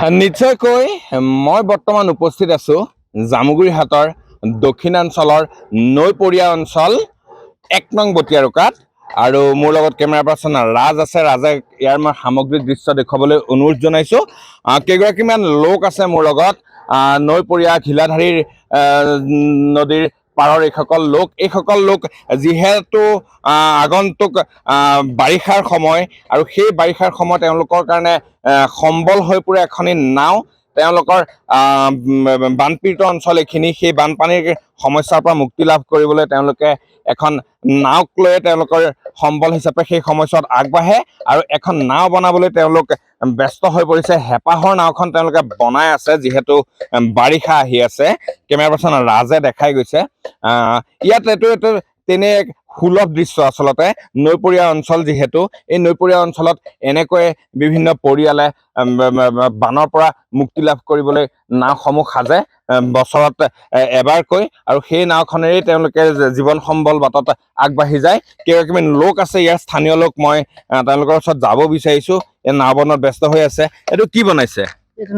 নিশ্চয়কৈ মই বৰ্তমান উপস্থিত আছো জামুগুৰিহাটৰ দক্ষিণাঞ্চলৰ নৈপৰীয়া অঞ্চল ১ নং বটিয়াৰুকাত আৰু মোৰ লগত কেমেৰা পাৰ্চন ৰাজ আছে। ৰাজে ইয়াৰ মই সামগ্ৰিক দৃশ্য দেখুৱাবলৈ অনুৰোধ জনাইছো। কেইগৰাকীমান লোক আছে মোৰ লগত নৈপৰীয়া ঘিলাধাৰীৰ নদীৰ পাৰৰ এইসকল লোক যিহেতু আগন্তুক বাৰিষাৰ সময় আৰু সেই বাৰিষাৰ সময় তেওঁলোকৰ কাৰণে সম্বল হৈ পৰে এখনি নাও। তেওঁলোকৰ বানপীড়িত অঞ্চল এইখিনি, সেই বানপানীৰ সমস্যাৰ পৰা মুক্তি লাভ কৰিবলৈ তেওঁলোকে এখন নাওক লৈ তেওঁলোকৰ সম্বল হিচাপে সেই সময়ছোৱাত আগবাঢ়ে আৰু এখন নাও বনাবলৈ তেওঁলোক ব্যস্ত হৈ পৰিছে। হেঁপাহৰ নাওখন তেওঁলোকে বনাই আছে যিহেতু বাৰিষা আহি আছে। কেমেৰা পাৰ্চন ৰাজে দেখাই গৈছে। ইয়াত এইটো তেনে এক সুলভ দৃশ্য আচলতে নৈপৰীয়া অঞ্চল, যিহেতু এই নৈপৰীয়া অঞ্চলত এনেকৈ বিভিন্ন পৰিয়ালে বানৰ পৰা মুক্তি লাভ কৰিবলৈ নাওসমূহ সাজে বছৰত এবাৰকৈ, আৰু সেই নাওখনেৰেই তেওঁলোকে জীৱন সম্বল বাটত আগবাঢ়ি যায়। কেইগৰাকীমান লোক আছে ইয়াৰ স্থানীয় লোক, মই তেওঁলোকৰ ওচৰত যাব বিচাৰিছো। এই নাও বনোৱাত ব্যস্ত হৈ আছে। এইটো কি বনাইছে?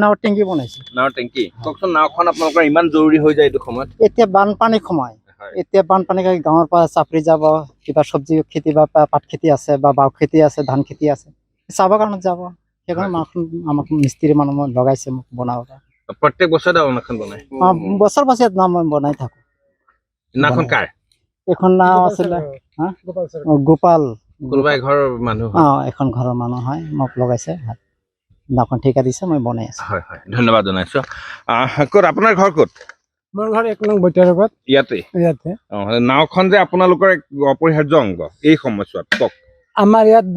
নাও টেংকি বনাইছে। নাওৰ টেংকি। কওকচোন, নাওখন আপোনালোকৰ ইমান জৰুৰী হৈ যায় এইটো সময়ত? এতিয়া বানপানী সময়, এতিয়া বানপানী গাঁৱৰ পৰা চাপৰি যাব, কিবা চব্জি খেতি বা পাত খেতি আছে বা বাও খেতি আছে, ধান খেতি আছে, চাবৰ কাৰণে যাব। সেইকাৰণে নাওখন আমাক মিস্ত্ৰী মানুহ লগাইছে মোক বনাব। প্ৰত্যেক বছৰে নাওখন বনাই? বছৰ বছৰ নাও মই বনাই থাকো। নাওখন কাৰ? এখন নাও আছিলে গোপাল, কোনোবা ঘৰৰ মানুহ? এখন ঘৰৰ মানুহ হয়, মোক লগাইছে। নাওখন ঠিকা দিছে, মই বনাই আছো। হয় হয়, ধন্যবাদ জনাইছো। ক'ত আপোনাৰ ঘৰ? ক'ত? মোৰ ঘৰ ১ নং বটিয়াৰুকাত। ইয়াতে? নাওখন যে আপোনালোকৰ এক অপৰিহাৰ্য অংগ এই সময়ছোৱাত, কওক। আমাৰ ইয়াত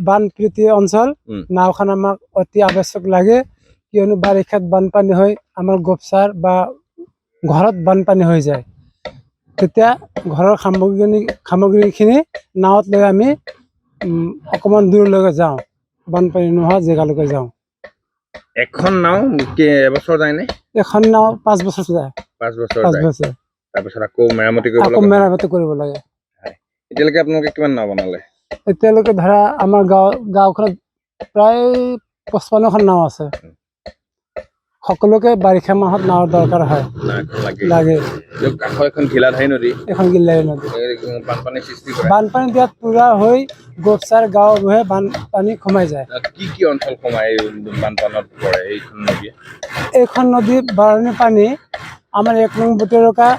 বানপীড়িত অঞ্চল, নাওখন আমাক অতি আৱশ্যক লাগে, কিয়নো বাৰিষাত বানপানী হৈ আমাৰ গোপচাৰ বা ঘৰত বানপানী হৈ যায়। তেতিয়া ঘৰৰ সামগ্ৰীখিনি নাৱত লৈ আমি অকণমান দূৰলৈকে যাওঁ, বানপানী নোহোৱা জেগালৈকে যাওঁ। এখন নাও এবছৰ যায়নে? এখন নাও ৫ বছৰ যায়। ৫ বছৰ? তাৰপিছত আকৌ মেৰামতি কৰিব লাগে। এতিয়ালৈকে আপোনালোকে কিমান নাও বনালে? এতিয়ালৈকে ধৰা আমাৰ গাঁওখনত প্ৰায় ৫৫খন নাও আছে। সকলোকে বাৰিষা মাহত নাৱৰ দৰকাৰ হয়, লাগে। এখন ঘিলাধাৰী নদী, বানপানী দিয়াত পুৰা হৈ গোপচাৰ গাঁও বুহে বানপানী সোমাই যায়। কি অঞ্চল সোমাই বানপানীত পৰে এইখন নদী বাৰণি পানী আমাৰ ১ নং বটিয়াৰুকা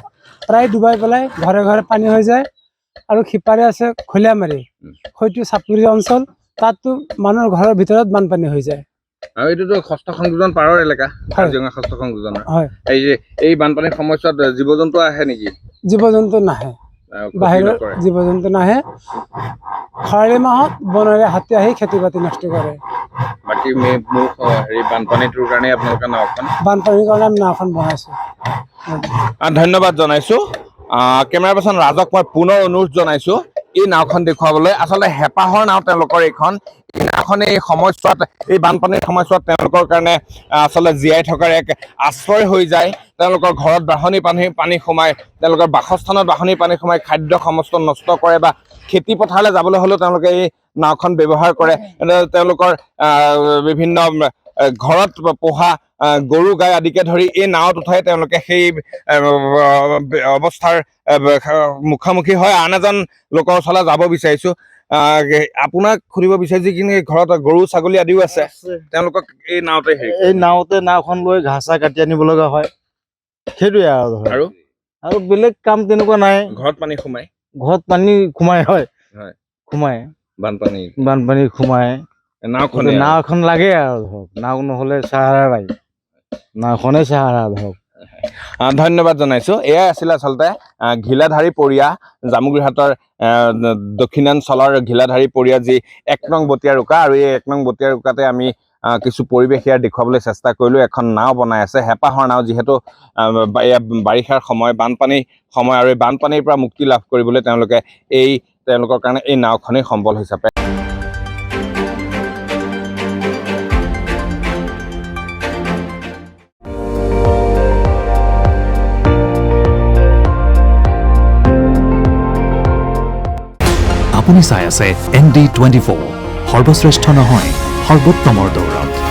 প্ৰায় ডুবাই পেলাই ঘৰে ঘৰে পানী হৈ যায়। আৰু সিপাৰে আছে খলিয়ামাৰী, হয়তো চাপৰি অঞ্চল, তাততো মানুহৰ ঘৰৰ ভিতৰত বানপানী হৈ যায়। আৰু এইটোতো ষষ্ঠ সংযোজন পাৰৰ এলেকা, কাজিৰঙা ষষ্ঠ সংযোজনৰ। এই বানপানীৰ সময়ছোৱাত জীৱ জন্তু আহে নেকি? জীৱ জন্তু নাহে, বাহিৰৰ জীৱ জন্তু নাহে। খৰালি মাহত বনৰীয়া হাতী আহি খেতি বাতি নষ্ট কৰে। বাকী বানপানীটোৰ কাৰণে আপোনালোকে বানপানীৰ কাৰণে আমি নাওখন বনাইছো। ধন্যবাদ জনাইছো। কেমেৰা পাৰ্চন ৰাজক মই পুনৰ অনুৰোধ জনাইছো এই নাওখন দেখুৱাবলৈ। আচলতে হেঁপাহৰ নাও তেওঁলোকৰ এইখন। এই নাওখনে এই সময়ছোৱাত, এই বানপানীৰ সময়ছোৱাত তেওঁলোকৰ কাৰণে আচলতে জীয়াই থকাৰ এক আশ্ৰয় হৈ যায়। তেওঁলোকৰ ঘৰত পানী সোমাই, তেওঁলোকৰ বাসস্থানত পানী সোমাই খাদ্য সমস্ত নষ্ট কৰে, বা খেতি পথাৰলৈ যাবলৈ হ'লেও তেওঁলোকে এই নাওখন ব্যৱহাৰ কৰে। তেওঁলোকৰ বিভিন্ন ঘৰত পোহা গৰু গাই আদিকে ধৰি এই নাৱত উঠাই তেওঁলোকে সেই অৱস্থাৰ মুখামুখি হয়। আন এজন লোকৰ ওচৰলৈ যাব বিচাৰিছো। আপোনাক সুধিব বিচাৰিছো, কিন্তু ঘৰত গৰু ছাগলী আদিও আছে, তেওঁলোকক এই নাওতে নাওখন লৈ ঘাঁহ চাহ কাটি আনিব লগা হয়। সেইটোৱে আৰু বেলেগ কাম তেনেকুৱা নাই। ঘৰত পানী সোমাই হয়, সোমাই বানপানী সোমাই। নাও এখন লাগে আৰু ধৰক, নাও নহ'লে চাহাৰা লাগে, নাওখনেই চাহাৰা ধৰক। ধন্যবাদ জনাইছো। এয়াই আছিলে আচলতে ঘিলাধাৰী পৰিয়া, জামুগুৰিহাটৰ দক্ষিণাঞ্চলৰ ঘিলাধাৰী পৰিয়া, যি ১ নং বটিয়াৰুকা। আৰু এই ১ নং বটিয়াৰুকাতে আমি কিছু পৰিৱেশ ইয়াৰ দেখুৱাবলৈ চেষ্টা কৰিলো। এখন নাও বনাই আছে, হেঁপাহৰ নাও, যিহেতু বাৰিষাৰ সময়, বানপানীৰ সময়, আৰু এই বানপানীৰ পৰা মুক্তি লাভ কৰিবলৈ তেওঁলোকৰ কাৰণে এই নাওখনেই সম্বল হিচাপে। আপুনি চাই আছে ND24, সৰ্বশ্ৰেষ্ঠ নহয়, সৰ্বোত্তমৰ দৌৰত।